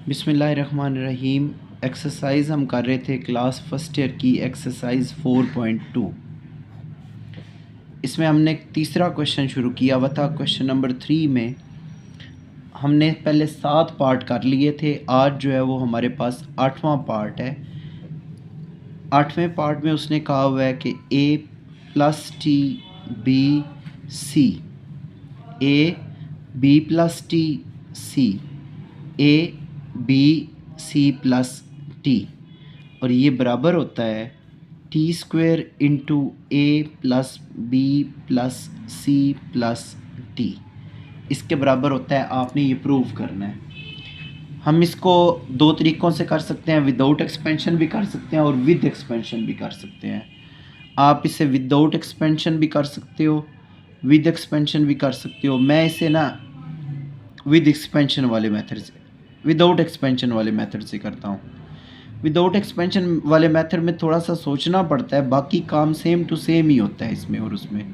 बिस्मिल्लाहिर्रहमानिर्रहीम। एक्सरसाइज हम कर रहे थे क्लास फर्स्ट ईयर की एक्सरसाइज 4.2। इसमें हमने एक तीसरा क्वेश्चन शुरू किया हुआ था। क्वेश्चन नंबर 3 में हमने पहले 7 पार्ट कर लिए थे। आज जो है वो हमारे पास 8वां पार्ट है। 8वें पार्ट में उसने कहा हुआ है कि a plus t b c, a b plus t c, a B C plus t, और ये बराबर होता है t square into a plus b plus c plus t. इसके बराबर होता है। आपने ये प्रूव करना है। हम इसको दो तरीक़ों से कर सकते हैं। विदाउट एक्सपेंशन भी कर सकते हैं और विद एक्सपेंशन भी कर सकते हैं। आप इसे विदाउट एक्सपेंशन भी कर सकते हो, विद एक्सपेंशन भी कर सकते हो। मैं इसे ना विद एक्सपेंशन वाले मेथड से, विदाउट एक्सपेंशन वाले मेथड से करता हूँ। विदाउट एक्सपेंशन वाले मेथड में थोड़ा सा सोचना पड़ता है, बाकी काम सेम टू सेम ही होता है इसमें और उसमें।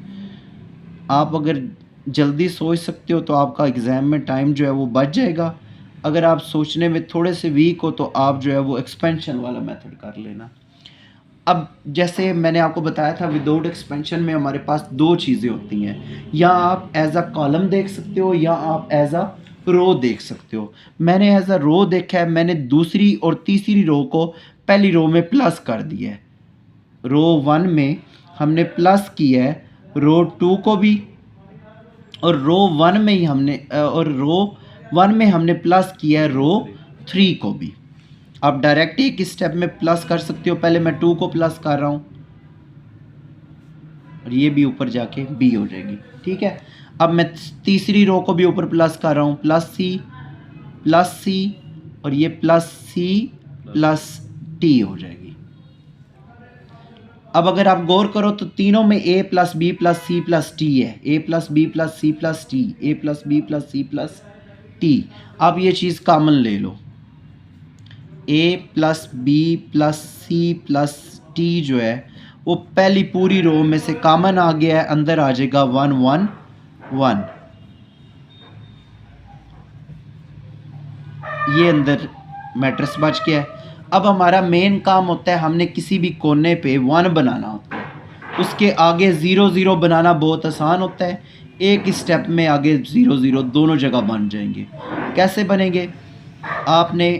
आप अगर जल्दी सोच सकते हो तो आपका एग्ज़ाम में टाइम जो है वो बच जाएगा। अगर आप सोचने में थोड़े से वीक हो तो आप जो है वो एक्सपेंशन वाला मेथड कर लेना। अब जैसे मैंने आपको बताया था, विदाउट एक्सपेंशन में हमारे पास दो चीज़ें होती हैं। या आप एज अ कॉलम देख सकते हो या आप एज अ रो देख सकते हो। मैंने एज अ रो देखा है। मैंने दूसरी और तीसरी रो को पहली रो में प्लस कर दिया है। रो 1 में हमने प्लस किया है, रो 2 को भी, और रो 1 में ही हमने और रो 1 में हमने प्लस किया है रो 3 को भी। आप डायरेक्ट एक स्टेप में प्लस कर सकते हो। पहले मैं 2 को प्लस कर रहा हूँ और ये भी ऊपर जाके बी हो जाएगी। ठीक है। अब मैं तीसरी रो को भी ऊपर प्लस कर रहा हूँ, प्लस सी और ये प्लस सी प्लस टी हो जाएगी। अब अगर आप गौर करो तो तीनों में a plus b plus c plus t है। A plus b plus c plus t, a plus b plus c plus t. अब ये चीज़ कॉमन ले लो। A plus b plus c plus t जो है वो पहली पूरी रो में से कॉमन आ गया है। अंदर आ जाएगा 1 1 1। ये अंदर मैट्रिक्स बच गया है। अब हमारा मेन काम होता है, हमने किसी भी कोने पे 1 बनाना होता है। उसके आगे 0 0 बनाना बहुत आसान होता है। एक स्टेप में आगे 0 0 दोनों जगह बन जाएंगे। कैसे बनेंगे? आपने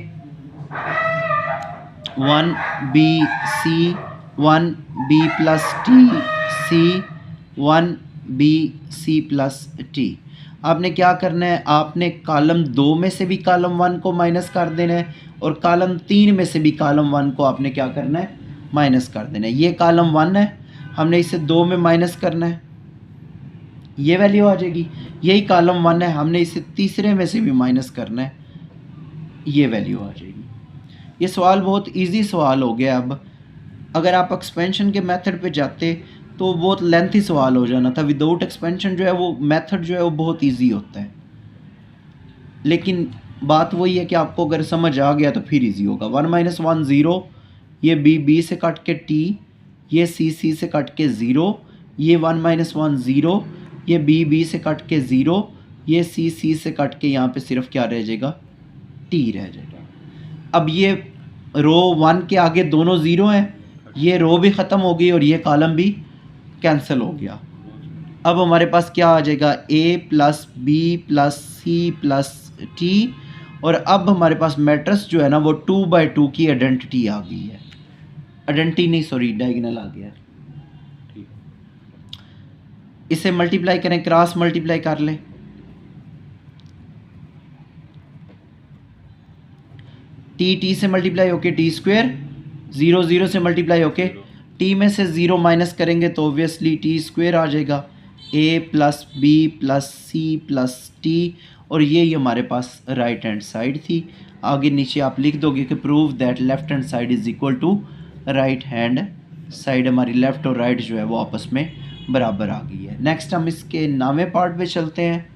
1 b c, 1 b plus t c, 1 b सी प्लस टी। आपने क्या करना है? आपने कॉलम 2 में से भी कॉलम 1 को माइनस कर देना है और कॉलम 3 में से भी कॉलम 1 को आपने क्या करना है? माइनस कर देना है। ये कॉलम 1 है, हमने इसे 2 में माइनस करना है, ये वैल्यू आ जाएगी। यही कॉलम 1 है, हमने इसे तीसरे में से भी माइनस करना है, ये वैल्यू आ जाएगी। ये सवाल बहुत इजी सवाल हो गया। अब अगर आप एक्सपेंशन के मेथड पे जाते तो बहुत लेंथी सवाल हो जाना था। विदाउट एक्सपेंशन जो है वो मेथड जो है वो बहुत इजी होता है। लेकिन बात वही है कि आपको अगर समझ आ गया तो फिर इजी होगा। 1 - 1 0, ये बी से कट के टी, ये सी से कट के 0, ये 1 - 1 0, ये बी से कट के 0, ये सी से कट के यहाँ पे सिर्फ क्या रह जाएगा? टी रह जाएगा। अब ये रो 1 के आगे दोनों 0 हैं, ये रो भी ख़त्म हो गई और ये कॉलम भी कैंसिल हो गया। अब हमारे पास क्या आ जाएगा? A plus b plus c plus t. और अब हमारे पास मैट्रिक्स जो है ना वो 2/2 की आइडेंटिटी आ गई है। आइडेंटिटी नहीं, सॉरी, डायगोनल आ गया। इसे मल्टीप्लाई करें, क्रॉस मल्टीप्लाई कर लें। टी से मल्टीप्लाई होके टी स्क्वेयर, 0 0 से मल्टीप्लाई होके टी में से 0 माइनस करेंगे तो ऑब्वियसली टी स्क्वेयर आ जाएगा। A plus b plus c plus t, और ये हमारे पास राइट हैंड साइड थी। आगे नीचे आप लिख दोगे कि prove that left hand side is equal to right hand side. हमारी लेफ़्ट और राइट जो है वो आपस में बराबर आ गई है। नेक्स्ट हम इसके 9वें पार्ट पे चलते हैं।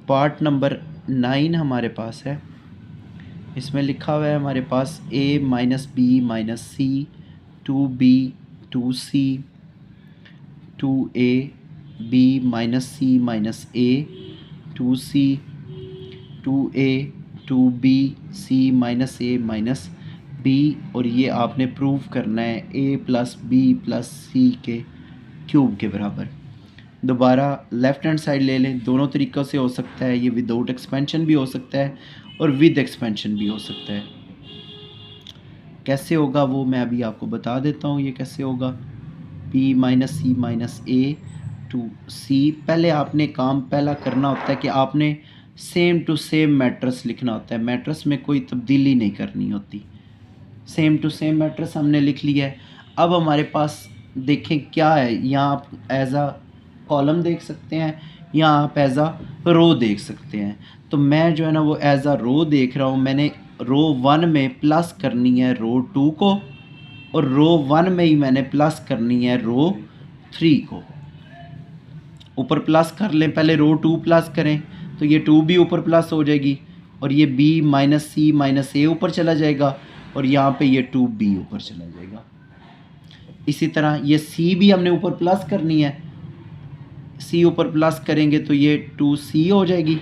पार्ट नंबर 9 हमारे पास है। इसमें लिखा हुआ है हमारे पास a minus b minus c, 2b 2c, 2a b minus c minus a, 2c 2a 2bc-a-b, और ये आपने प्रूव करना है a+b+c क्यूब के बराबर। दोबारा लेफ़्ट हैंड साइड ले लें, दोनों तरीक़ों से हो सकता है, ये विदाउट एक्सपेंशन भी हो सकता है और विद एक्सपेंशन भी हो सकता है। कैसे होगा वो मैं अभी आपको बता देता हूँ, ये कैसे होगा। b-c-a टू c, पहले आपने काम पहला करना होता है कि आपने सेम टू सेम मैट्रिक्स लिखना होता है, मैट्रिक्स में कोई तब्दीली नहीं करनी होती। सेम टू सेम मैट्रिक्स हमने लिख लिया है। अब हमारे पास देखें क्या है, यहाँ आप एज आ कॉलम देख सकते हैं, यहाँ आप एज आ रो देख सकते हैं। तो मैं जो है ना वो एज आ रो देख रहा हूँ, मैंने रो 1 में प्लस करनी है रो 2 को, और रो 1 में ही मैंने प्लस करनी है रो 3 को। ऊपर प्लस कर लें, पहले रो 2 प्लस करें तो ये 2 भी ऊपर प्लस हो जाएगी, और ये b-c-a ऊपर चला जाएगा, और यहाँ पे ये 2b ऊपर चला जाएगा। इसी तरह ये c भी हमने ऊपर प्लस करनी है, c ऊपर प्लस करेंगे तो ये 2c हो जाएगी,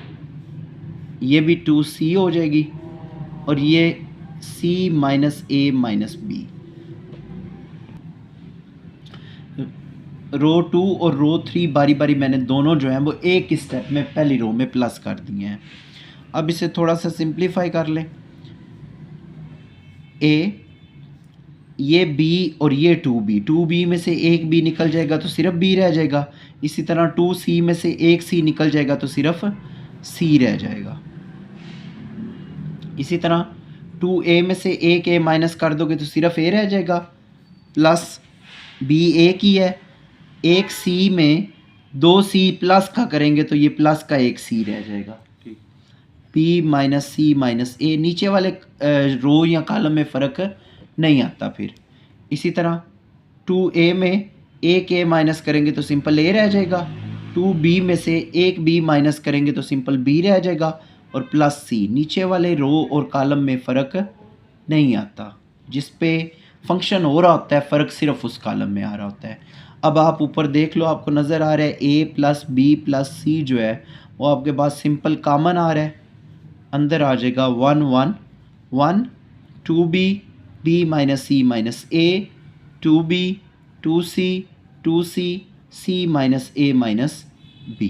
ये भी 2c हो जाएगी, और ये c-a-b। रो 2 और रो 3 बारी बारी मैंने दोनों जो हैं वो एक स्टेप में पहली रो में प्लस कर दिए हैं। अब इसे थोड़ा सा सिंप्लीफाई कर लें। a, ये b और ये 2b में से एक b निकल जाएगा तो सिर्फ b रह जाएगा। इसी तरह 2c में से एक c निकल जाएगा तो सिर्फ c रह जाएगा। इसी तरह 2a में से एक a माइनस कर दोगे तो सिर्फ a रह जाएगा, प्लस b a की है, एक c में 2c प्लस का करेंगे तो ये प्लस का एक c रह जाएगा। b-c-a, नीचे वाले रो या कॉलम में फ़र्क नहीं आता। फिर इसी तरह 2a में एक a माइनस करेंगे तो सिंपल a रह जाएगा, 2b में से एक b माइनस करेंगे तो सिंपल b रह जाएगा, और प्लस c। नीचे वाले रो और कॉलम में फ़र्क नहीं आता, जिस पे फंक्शन हो रहा होता है फ़र्क सिर्फ उस कॉलम में आ रहा होता है। अब आप ऊपर देख लो, आपको नज़र आ रहा है a+b+c जो है वो आपके पास सिंपल कॉमन आ रहा है, अंदर आ जाएगा 1 1 1, 2b b-c-a, 2b 2c 2c c-a-b।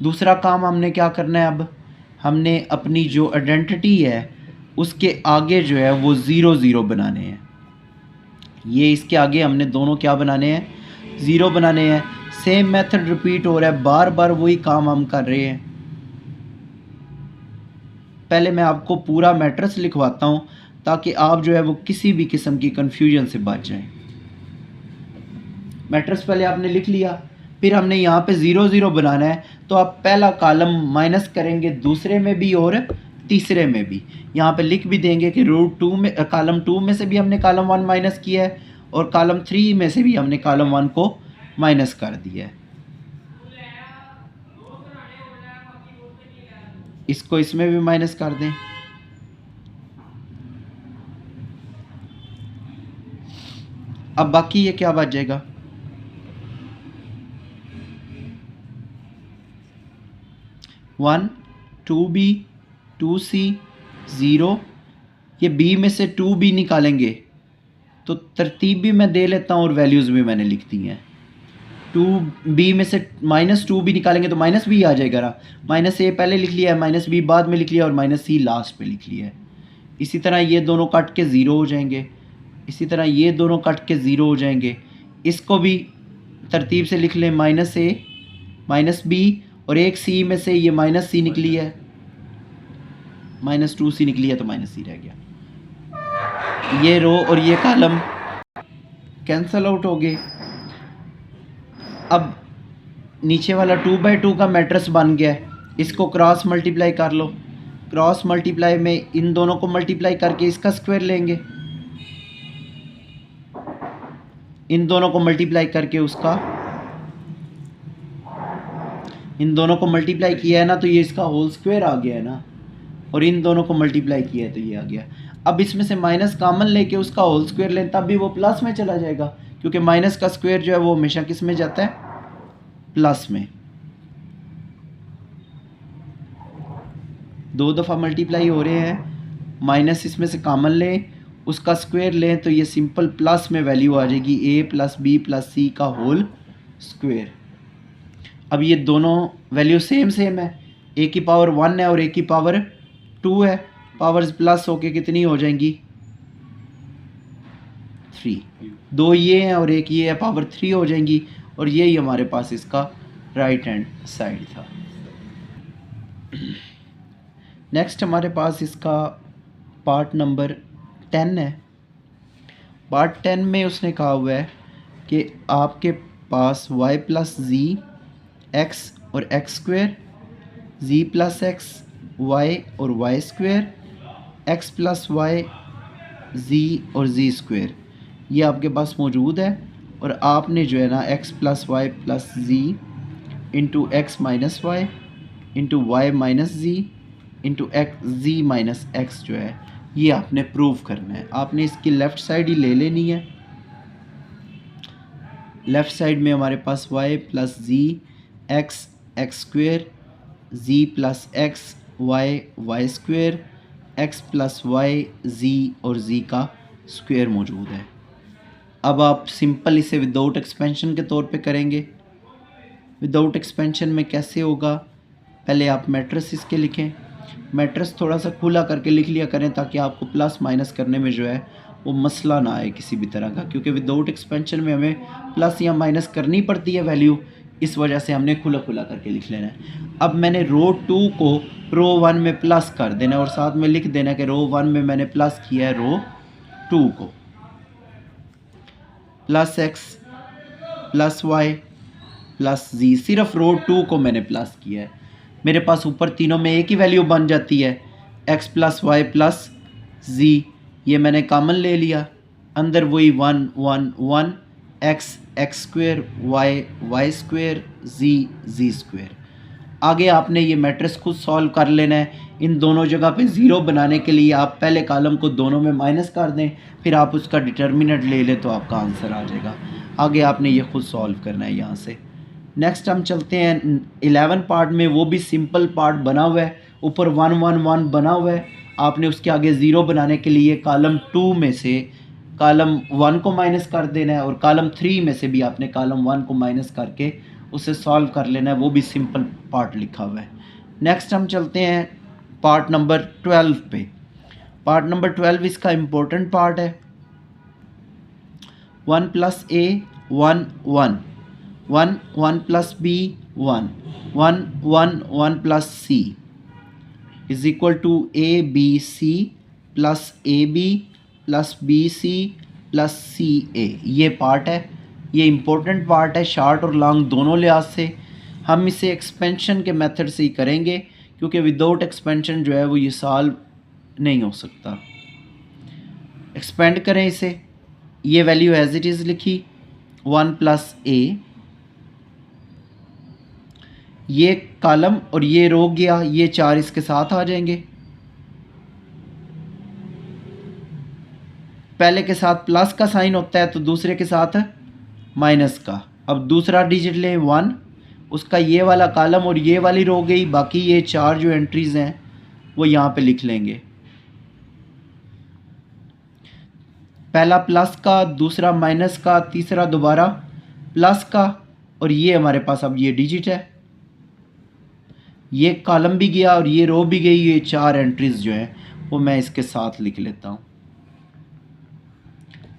दूसरा काम हमने क्या करना है, अब हमने अपनी जो आइडेंटिटी है उसके आगे जो है वो 0 0 बनाने हैं। ये इसके आगे हमने दोनों क्या बनाने हैं, 0 बनाने हैं। सेम मेथड रिपीट हो रहा है, बार बार वही काम हम कर रहे हैं। पहले मैं आपको पूरा मैट्रिक्स लिखवाता हूँ ताकि आप जो है वो किसी भी किस्म की कन्फ्यूजन से बच जाएं। मैट्रिक्स पहले आपने लिख लिया, फिर हमने यहाँ पे 0 0 बनाना है, तो आप पहला कॉलम माइनस करेंगे दूसरे में भी और तीसरे में भी। यहाँ पे लिख भी देंगे कि रो 2 में कॉलम 2 में से भी हमने कॉलम 1 माइनस किया है, और कॉलम 3 में से भी हमने कॉलम 1 को माइनस कर दिया है। इसको इसमें भी माइनस कर दें। अब बाकी ये क्या बच जाएगा, 1 2b 2c 0, ये b में से 2b निकालेंगे तो तरतीब भी मैं दे लेता हूँ और वैल्यूज़ भी मैंने लिख दी हैं। 2b में से -2b निकालेंगे तो माइनस b आ जाएगा ना, -a पहले लिख लिया है, -b बाद में लिख लिया, और -c लास्ट पे लिख लिया है। इसी तरह ये दोनों कट के 0 हो जाएंगे, इसी तरह ये दोनों कट के 0 हो जाएंगे। इसको भी तरतीब से लिख लें, -a -b, और एक c में से ये -c निकली है, -2c निकली है तो -c रह गया। ये रो और ये कॉलम कैंसल आउट हो गए। अब नीचे वाला 2/2 का मैट्रिक्स बन गया है, इसको क्रॉस मल्टीप्लाई कर लो। क्रॉस मल्टीप्लाई में इन दोनों को मल्टीप्लाई करके इसका स्क्वायर लेंगे, इन दोनों को मल्टीप्लाई करके उसका, इन दोनों को मल्टीप्लाई किया है ना तो ये इसका होल स्क्वायर आ गया है ना, और इन दोनों को मल्टीप्लाई किया है तो ये आ गया। अब इसमें से माइनस कॉमन लेके उसका होल स्क्वायर लें तब भी वो प्लस में चला जाएगा, क्योंकि माइनस का स्क्वायर जो है वो हमेशा किस में जाता है, प्लस में। 2 दफ़ा मल्टीप्लाई हो रहे हैं, माइनस इसमें से कॉमन लें, उसका स्क्वायर लें तो ये सिंपल प्लस में वैल्यू आ जाएगी a प्लस बी प्लस सी का होल स्क्वायर। अब ये दोनों वैल्यू सेम सेम है, a की पावर 1 है और a की पावर 2 है, पावर्स प्लस होके कितनी हो जाएंगी 3, 2 ये हैं और एक ये है, पावर 3 हो जाएंगी। और यही हमारे पास इसका राइट हैंड साइड था। नेक्स्ट हमारे पास इसका पार्ट नंबर 10 है। पार्ट 10 में उसने कहा हुआ है कि आपके पास y प्लस जी एक्स और x square, z plus x y और y square, x plus y z और जी स्क्वायर ये आपके पास मौजूद है। और आपने जो है ना x plus y plus z into x minus y into y minus z into x z minus x जो है ये आपने प्रूव करना है। आपने इसकी लेफ़्ट साइड ही ले लेनी है। लेफ़्ट साइड में हमारे पास y plus z x x square, z plus x y y square, x plus y z और जी का स्क्वेयर मौजूद है। अब आप सिंपल इसे विदाउट एक्सपेंशन के तौर पे करेंगे। विदाउट एक्सपेंशन में कैसे होगा, पहले आप मैट्रिक्स इसके लिखें। मैट्रिक्स थोड़ा सा खुला करके लिख लिया करें ताकि आपको प्लस माइनस करने में जो है वो मसला ना आए किसी भी तरह का, क्योंकि विदाउट एक्सपेंशन में हमें प्लस या माइनस करनी पड़ती है वैल्यू, इस वजह से हमने खुला खुला करके लिख लेना है। अब मैंने रो 2 को रो 1 में प्लस कर देना है और साथ में लिख देना कि रो 1 में मैंने प्लस किया है रो 2 को, plus x plus y plus z, सिर्फ रो 2 को मैंने प्लस किया है। मेरे पास ऊपर तीनों में एक ही वैल्यू बन जाती है, एक्स प्लस वाई प्लस जी, ये मैंने कॉमन ले लिया, अंदर वही 1 1 1 x x square y y square z z square. आगे आपने ये मैट्रिक्स खुद सॉल्व कर लेना है। इन दोनों जगह पे ज़ीरो बनाने के लिए आप पहले कॉलम को दोनों में माइनस कर दें, फिर आप उसका डिटर्मिनेंट ले लें तो आपका आंसर आ जाएगा। आगे आपने ये खुद सॉल्व करना है यहाँ से। नेक्स्ट हम चलते हैं 11 पार्ट में, वो भी सिंपल पार्ट बना हुआ है, ऊपर 1 1 1 बना हुआ है। आपने उसके आगे ज़ीरो बनाने के लिए कॉलम 2 में से कॉलम 1 को माइनस कर देना है और कॉलम 3 में से भी आपने कॉलम 1 को माइनस करके उसे सॉल्व कर लेना है, वो भी सिंपल पार्ट लिखा हुआ है। नेक्स्ट हम चलते हैं पार्ट नंबर 12 पे। पार्ट नंबर 12 इसका इम्पोर्टेंट पार्ट है। 1 plus a 1 1 1 1 plus b 1 1 1 1 plus c is equal to a B C plus A b plus B C plus c a. ये पार्ट है, ये इम्पोर्टेंट पार्ट है शॉर्ट और long दोनों लिहाज से। हम इसे एक्सपेंशन के मेथड से ही करेंगे क्योंकि विदाउट एक्सपेंशन जो है वो ये सॉल्व नहीं हो सकता। एक्सपेंड करें इसे, ये वैल्यू एज इट इज़ लिखी 1 प्लस ए, ये कॉलम और ये रो गया, ये 4 इसके साथ आ जाएंगे। पहले के साथ प्लस का साइन होता है तो दूसरे के साथ माइनस का। अब दूसरा डिजिट लें 1, उसका ये वाला कॉलम और ये वाली रो गई, बाकी ये 4 जो एंट्रीज़ हैं वो यहाँ पे लिख लेंगे। पहला प्लस का, दूसरा माइनस का, तीसरा दोबारा प्लस का, और ये हमारे पास अब ये डिजिट है। ये कॉलम भी गया और ये रो भी गई, ये 4 एंट्रीज़ जो हैं वो मैं इसके साथ लिख लेता हूँ।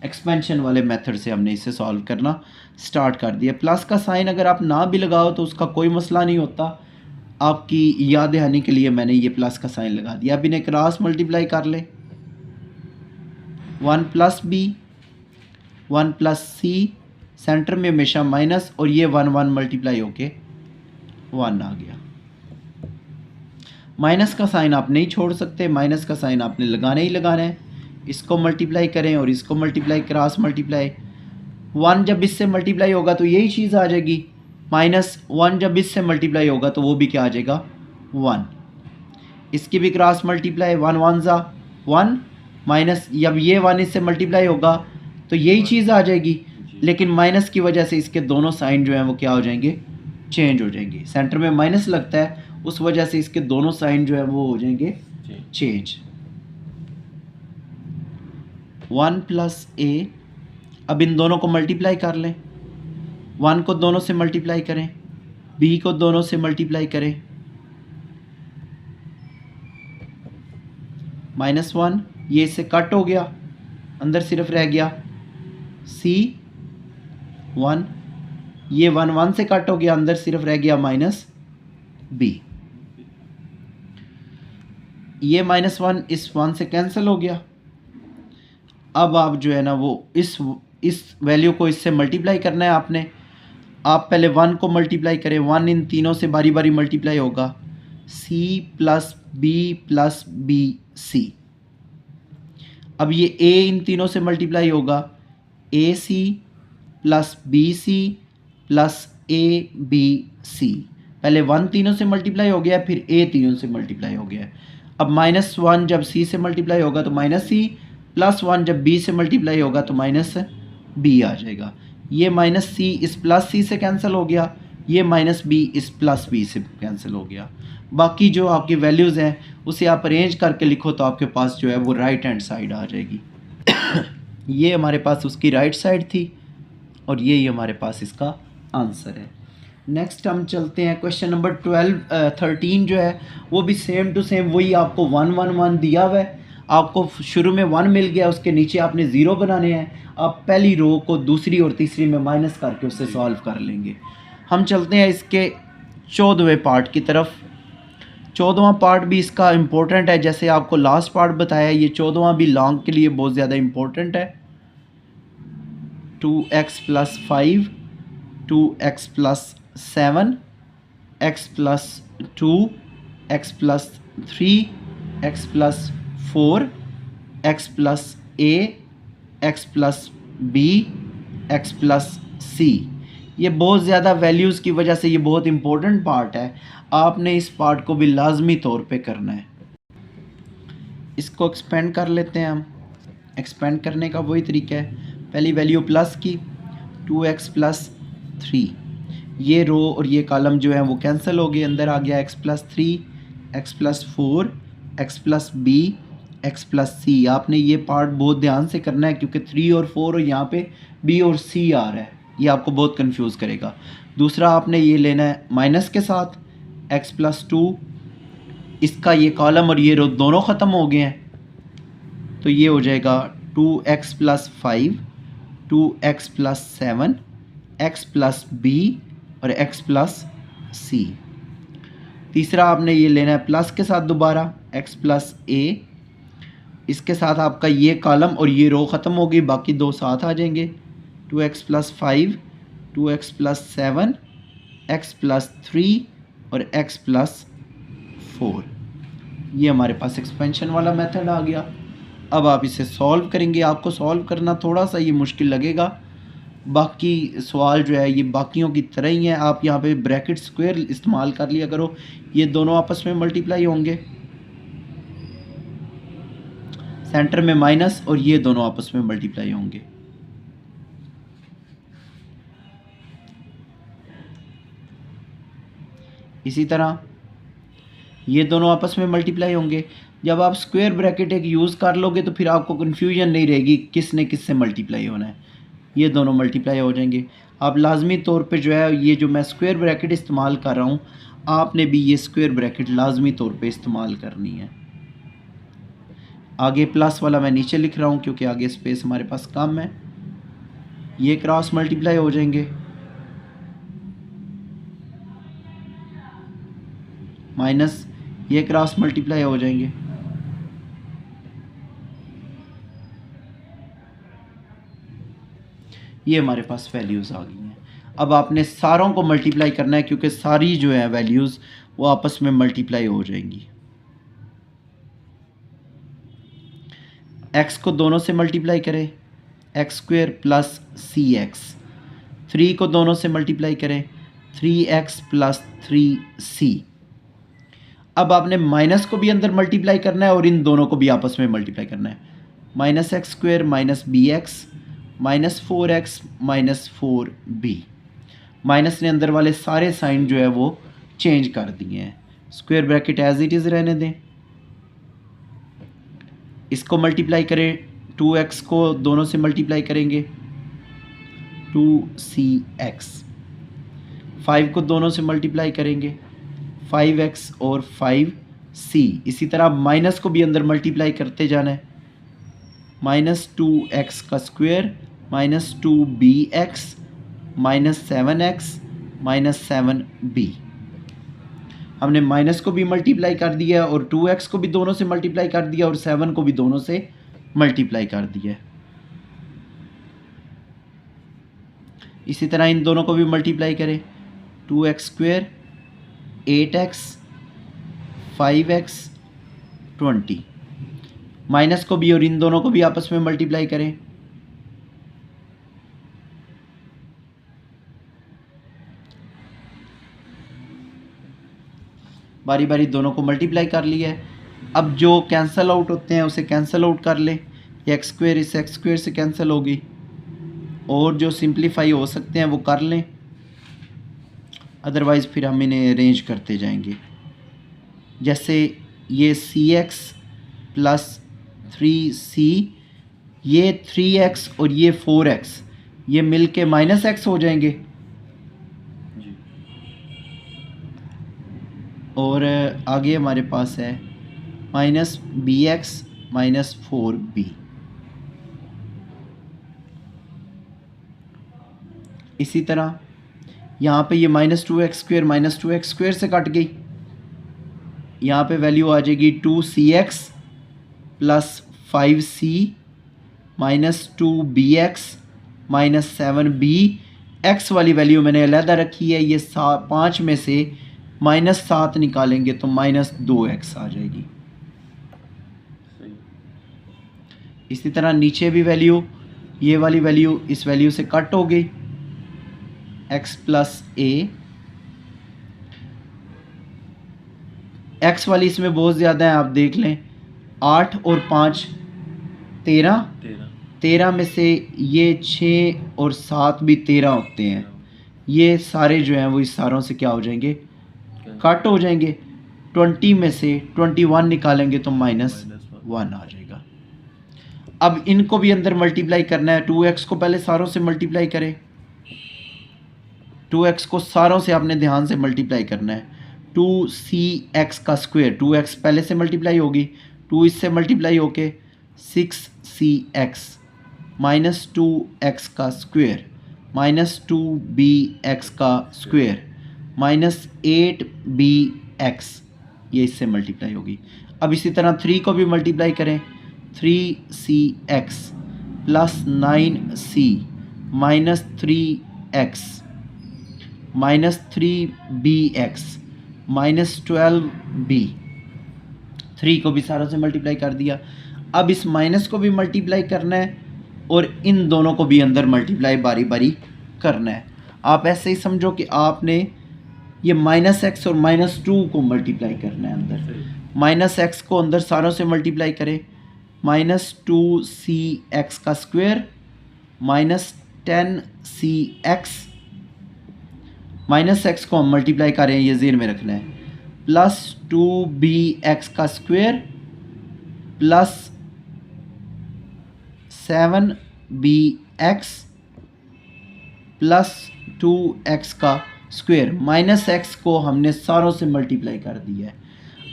एक्सपेंशन वाले मेथड से हमने इसे सॉल्व करना स्टार्ट कर दिया। प्लस का साइन अगर आप ना भी लगाओ तो उसका कोई मसला नहीं होता, आपकी याद दहानी के लिए मैंने ये प्लस का साइन लगा दिया। अब इन्हें क्रॉस मल्टीप्लाई कर ले, 1 प्लस बी 1 प्लस सी, सेंटर में हमेशा माइनस, और ये 1 1 मल्टीप्लाई होके 1 आ गया। माइनस का साइन आप नहीं छोड़ सकते, माइनस का साइन आपने लगाना ही लगाना है। इसको मल्टीप्लाई करें और इसको मल्टीप्लाई, क्रॉस मल्टीप्लाई। 1 जब इससे मल्टीप्लाई होगा तो यही चीज़ आ जाएगी, -1 जब इससे मल्टीप्लाई होगा तो वो भी क्या आ जाएगा 1। इसकी भी क्रॉस मल्टीप्लाई, 1 1 ज़ा 1, माइनस जब ये 1 इससे मल्टीप्लाई होगा तो यही चीज़ आ जाएगी, लेकिन माइनस की वजह से इसके दोनों साइन जो हैं वो क्या हो जाएंगे, चेंज हो जाएंगे। सेंटर में माइनस लगता है उस वजह से इसके दोनों साइन जो है वो हो जाएंगे चेंज। 1 प्लस ए, अब इन दोनों को मल्टीप्लाई कर लें, 1 को दोनों से मल्टीप्लाई करें, b को दोनों से मल्टीप्लाई करें, -1 ये इससे कट हो गया, अंदर सिर्फ रह गया c1, ये 1 1 से कट हो गया, अंदर सिर्फ रह गया -b, ये -1 इस 1 से कैंसिल हो गया। अब आप जो है ना वो इस वैल्यू को इससे मल्टीप्लाई करना है आपने। आप पहले 1 को मल्टीप्लाई करें, 1 इन तीनों से बारी बारी मल्टीप्लाई होगा, c plus b plus B C. अब ये a इन तीनों से मल्टीप्लाई होगा, A C plus B C plus A B C. पहले 1 तीनों से मल्टीप्लाई हो गया, फिर a तीनों से मल्टीप्लाई हो गया। अब -1 जब c से मल्टीप्लाई होगा तो -c, +1 जब b से मल्टीप्लाई होगा तो -b आ जाएगा। ये -c इस +c से कैंसिल हो गया, ये -b इस +b से कैंसिल हो गया। बाकी जो आपकी वैल्यूज़ हैं उसे आप अरेंज करके लिखो तो आपके पास जो है वो राइट हैंड साइड आ जाएगी। ये हमारे पास उसकी राइट साइड थी और ये हमारे पास इसका आंसर है। नेक्स्ट हम चलते हैं क्वेश्चन नंबर 13 जो है वो भी सेम टू सेम वही, आपको 1 1 1 दिया हुआ है, आपको शुरू में 1 मिल गया, उसके नीचे आपने 0 बनाने हैं। आप पहली रो को दूसरी और तीसरी में माइनस करके उससे सॉल्व कर लेंगे। हम चलते हैं इसके 14वें पार्ट की तरफ। 14वां पार्ट भी इसका इम्पोर्टेंट है, जैसे आपको लास्ट पार्ट बताया, ये 14वां भी लॉन्ग के लिए बहुत ज़्यादा इम्पोर्टेंट है। 2x + 5, 2x + 7, x + 2, x + 3, x + 4, x + a, x + b, x + c। ये बहुत ज़्यादा वैल्यूज़ की वजह से ये बहुत इम्पोर्टेंट पार्ट है, आपने इस पार्ट को भी लाजमी तौर पे करना है। इसको एक्सपेंड कर लेते हैं हम। एक्सपेंड करने का वही तरीका है, पहली वैल्यू प्लस की, 2x + 3, ये रो और ये कॉलम जो है वो कैंसिल हो गए, अंदर आ गया x + 3, x + 4, x + b, x + c। आपने ये पार्ट बहुत ध्यान से करना है क्योंकि 3 और 4 और यहाँ पे b और c आ रहा है, ये आपको बहुत कंफ्यूज करेगा। दूसरा आपने ये लेना है माइनस के साथ, x + 2, इसका ये कॉलम और ये रो दोनों ख़त्म हो गए हैं, तो ये हो जाएगा 2x + 5, 2x + 7, x + b और x + c। तीसरा आपने ये लेना है प्लस के साथ दोबारा, x + a, इसके साथ आपका ये कॉलम और ये रो ख़त्म हो गई, बाकी दो साथ आ जाएंगे, 2x + 5, 2x + 7, x + 3 और x + 4। ये हमारे पास एक्सपेंशन वाला मेथड आ गया। अब आप इसे सॉल्व करेंगे, आपको सॉल्व करना थोड़ा सा ये मुश्किल लगेगा, बाकी सवाल जो है ये बाकियों की तरह ही है। आप यहाँ पे ब्रैकेट स्क्वायर इस्तेमाल कर लिया करो, ये दोनों आपस में मल्टीप्लाई होंगे, सेंटर में माइनस और ये दोनों आपस में मल्टीप्लाई होंगे। इसी तरह ये दोनों आपस में मल्टीप्लाई होंगे। जब आप स्क्वायर ब्रैकेट एक यूज़ कर लोगे तो फिर आपको कन्फ्यूजन नहीं रहेगी किसने किससे मल्टीप्लाई होना है, ये दोनों मल्टीप्लाई हो जाएंगे। आप लाजमी तौर पे जो है ये जो मैं स्क्वायर ब्रैकेट इस्तेमाल कर रहा हूँ, आपने भी ये स्क्वायर ब्रैकेट लाजमी तौर पे इस्तेमाल करनी है। आगे प्लस वाला मैं नीचे लिख रहा हूँ क्योंकि आगे स्पेस हमारे पास कम है। ये क्रॉस मल्टीप्लाई हो जाएंगे, माइनस ये क्रॉस मल्टीप्लाई हो जाएंगे, ये हमारे पास वैल्यूज़ आ गई हैं। अब आपने सारों को मल्टीप्लाई करना है क्योंकि सारी जो है वैल्यूज़ वो आपस में मल्टीप्लाई हो जाएंगी। x को दोनों से मल्टीप्लाई करें, x² + cx। 3 को दोनों से मल्टीप्लाई करें, 3x + 3c। अब आपने माइनस को भी अंदर मल्टीप्लाई करना है और इन दोनों को भी आपस में मल्टीप्लाई करना है, -x² - bx, -4x - 4b। Minus ने अंदर वाले सारे साइन जो है वो चेंज कर दिए हैं, square bracket as it is रहने दें, इसको मल्टीप्लाई करें, 2x को दोनों से मल्टीप्लाई करेंगे 2cx, 5 को दोनों से मल्टीप्लाई करेंगे 5x और 5c। इसी तरह माइनस को भी अंदर मल्टीप्लाई करते जाना है, -2x का स्क्वायर -2bx -7x -7b। हमने माइनस को भी मल्टीप्लाई कर दिया और 2x को भी दोनों से मल्टीप्लाई कर दिया और 7 को भी दोनों से मल्टीप्लाई कर दिया। इसी तरह इन दोनों को भी मल्टीप्लाई करें, 2x square 8x 5x 20। Minus को भी और इन दोनों को भी आपस में मल्टीप्लाई करें, बारी बारी दोनों को मल्टीप्लाई कर लिया है। अब जो कैंसिल आउट होते हैं उसे कैंसिल आउट कर ले, एक्स स्क्वायर इस एक्स स्क्वायर से कैंसिल होगी और जो सिंप्लीफाई हो सकते हैं वो कर लें, अदरवाइज़ फिर हम इन्हें अरेंज करते जाएंगे। जैसे ये cx प्लस 3c, ये 3x और ये 4x, ये मिल के -x हो जाएंगे और आगे हमारे पास है -bx -4b। इसी तरह यहाँ पे ये -2x स्क्वायर -2x स्क्वायर से कट गई, यहाँ पे वैल्यू आ जाएगी 2cx plus 5c -2bx -7b। x वाली वैल्यू मैंने अलहदा रखी है, ये 5 में से -7 निकालेंगे तो -2x आ जाएगी। इसी तरह नीचे भी वैल्यू, ये वाली वैल्यू इस वैल्यू से कट हो गई, x प्लस a। x वाली इसमें बहुत ज़्यादा है, आप देख लें, 8 और 5 13 में से ये 6 और 7 भी 13 होते हैं। ये सारे जो हैं वो इस सारों से क्या हो जाएंगे, कट हो जाएंगे। 20 में से 21 निकालेंगे तो -1 आ जाएगा। अब इनको भी अंदर मल्टीप्लाई करना है, 2x को पहले सारों से मल्टीप्लाई करें, 2x को सारों से आपने ध्यान से मल्टीप्लाई करना है। 2cx का स्क्वायर, 2x पहले से मल्टीप्लाई होगी, 2 इससे मल्टीप्लाई होके 6cx -2x का स्क्वायर -2bx का स्क्वायर -8bx, ये इससे मल्टीप्लाई होगी। अब इसी तरह 3 को भी मल्टीप्लाई करें, 3cx plus 9c -3x -3bx -12b। 3 को भी सारों से मल्टीप्लाई कर दिया। अब इस माइनस को भी मल्टीप्लाई करना है और इन दोनों को भी अंदर मल्टीप्लाई बारी बारी करना है। आप ऐसे ही समझो कि आपने ये -x और -2 को मल्टीप्लाई करना है अंदर। -x को अंदर सारों से मल्टीप्लाई करें, -2cx का स्क्वायर -10cx, -x को हम मल्टीप्लाई करें, ये ज़हन में रखना है, प्लस 2bx का square plus 7bx plus 2x का स्क्वायर। -x को हमने सारों से मल्टीप्लाई कर दिया है।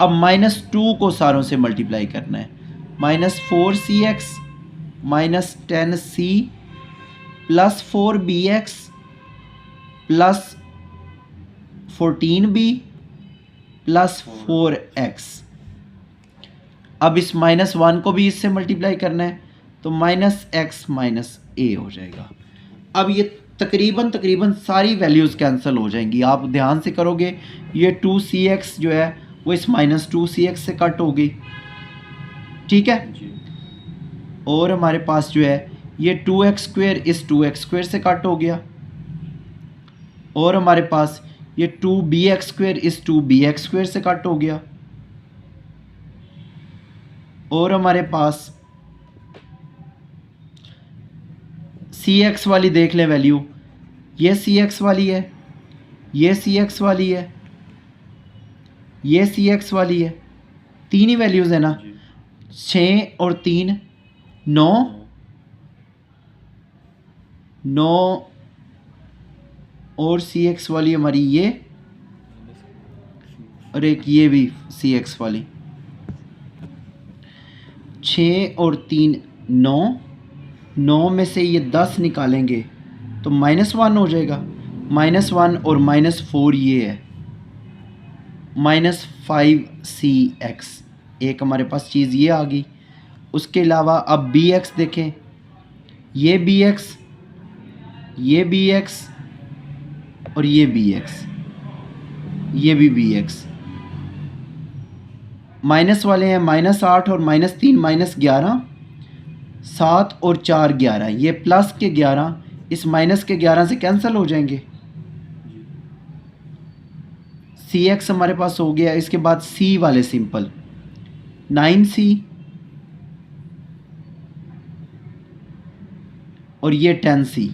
अब -2 को सारों से मल्टीप्लाई करना है, -4cx -10c plus 4bx plus 14b plus 4x। अब इस -1 को भी इससे मल्टीप्लाई करना है तो -x -a हो जाएगा। अब ये तकरीबन सारी वैल्यूज़ कैंसिल हो जाएंगी। आप ध्यान से करोगे, ये 2cx जो है वो इस -2cx से कट हो गई, ठीक है। और हमारे पास जो है ये 2x स्क्वायर इस 2x स्क्वायर से कट हो गया और हमारे पास ये 2bx स्क्वायर इस 2bx स्क्वायर से कट हो गया और हमारे पास cx वाली देख लें वैल्यू, ये cx वाली है, ये cx वाली है ये सी एक्स वाली है, तीन ही वैल्यूज़ है ना, जी 6 और 3 9, 9 और सी एक्स वाली हमारी ये, और एक ये भी सी एक्स वाली। 6 और 3 9, 9 में से ये 10 निकालेंगे तो -1 हो जाएगा, -1 और -4 ये है, -5cx। एक हमारे पास चीज़ ये आ गई। उसके अलावा अब bx देखें, ये bx, ये bx और ये bx, ये भी bx। माइनस वाले हैं -8 और -3 -11, 7 और 4 11, ये प्लस के 11 इस माइनस के 11 से कैंसिल हो जाएंगे। जी सी एक्स हमारे पास हो गया। इसके बाद सी वाले सिंपल 9c और ये 10c।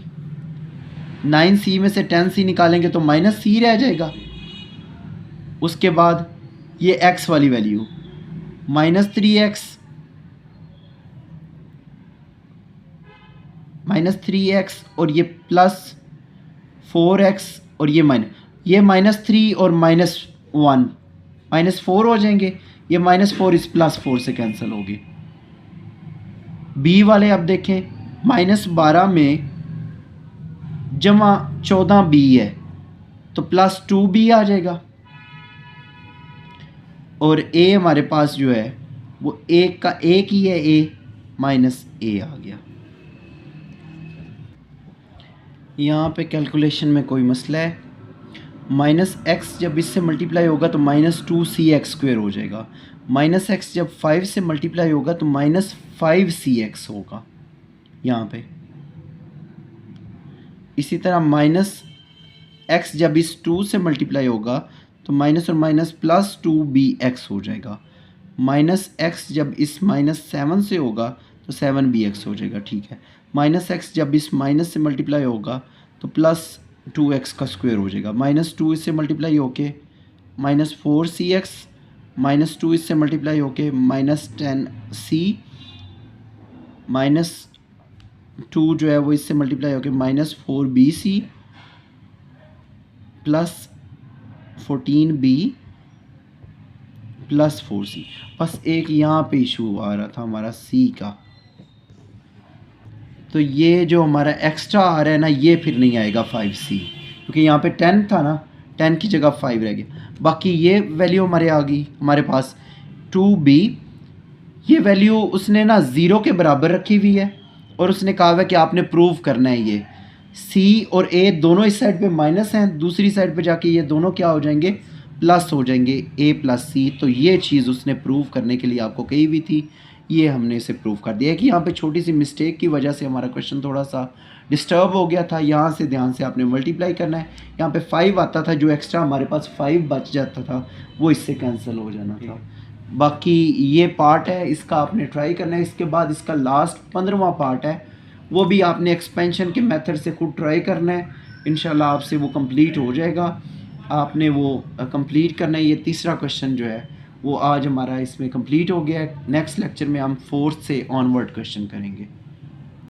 9c में से 10c निकालेंगे तो -c रह जाएगा। उसके बाद ये x वाली वैल्यू -3x, -3x और ये +4x और ये -3 और -1 -4 हो जाएंगे। ये -4 इस +4 से कैंसिल होगी। बी वाले अब देखें, -12 में जमा 14b है तो +2b आ जाएगा। और ए हमारे पास जो है वो एक का एक ही है, a -a आ गया। यहाँ पे कैलकुलेशन में कोई मसला है। -x जब इससे मल्टीप्लाई होगा तो -2cx² हो जाएगा। -x जब 5 से मल्टीप्लाई होगा तो -5cx होगा यहाँ पे। इसी तरह -x जब इस 2 से मल्टीप्लाई होगा तो माइनस और माइनस +2bx हो जाएगा। -x जब इस -7 से होगा तो 7bx हो जाएगा, ठीक है। -x जब इस माइनस से मल्टीप्लाई होगा तो +2x का स्क्वायर हो जाएगा। -2 इससे मल्टीप्लाई होके -4cx, -2 इससे मल्टीप्लाई होके -10c, -2 जो है वो इससे मल्टीप्लाई होके -4bc +14b +4c। बस एक यहाँ पे इशू आ रहा था हमारा c का, तो ये जो हमारा एक्स्ट्रा आ रहा है ना ये फिर नहीं आएगा 5c, क्योंकि यहाँ पे 10 था ना, 10 की जगह 5 रह गया। बाकी ये वैल्यू हमारे आ गई हमारे पास 2b। ये वैल्यू उसने ना 0 के बराबर रखी हुई है और उसने कहा हुआ है कि आपने प्रूव करना है ये c और a दोनों इस साइड पे माइनस हैं, दूसरी साइड पे जाके ये दोनों क्या हो जाएंगे, प्लस हो जाएंगे, a + c। तो ये चीज़ उसने प्रूव करने के लिए आपको कही हुई थी, ये हमने इसे प्रूव कर दिया है कि यहाँ पे छोटी सी मिस्टेक की वजह से हमारा क्वेश्चन थोड़ा सा डिस्टर्ब हो गया था। यहाँ से ध्यान से आपने मल्टीप्लाई करना है। यहाँ पे 5 आता था, जो एक्स्ट्रा हमारे पास 5 बच जाता था वो इससे कैंसिल हो जाना था। बाकी ये पार्ट है, इसका आपने ट्राई करना है। इसके बाद इसका लास्ट 15वां पार्ट है, वो भी आपने एक्सपेंशन के मेथड से खुद ट्राई करना है। इंशाल्लाह आपसे वो कंप्लीट हो जाएगा, आपने वो कंप्लीट करना है। ये तीसरा क्वेश्चन जो है वो आज हमारा इसमें कंप्लीट हो गया है। नेक्स्ट लेक्चर में हम 4th से ऑनवर्ड क्वेश्चन करेंगे।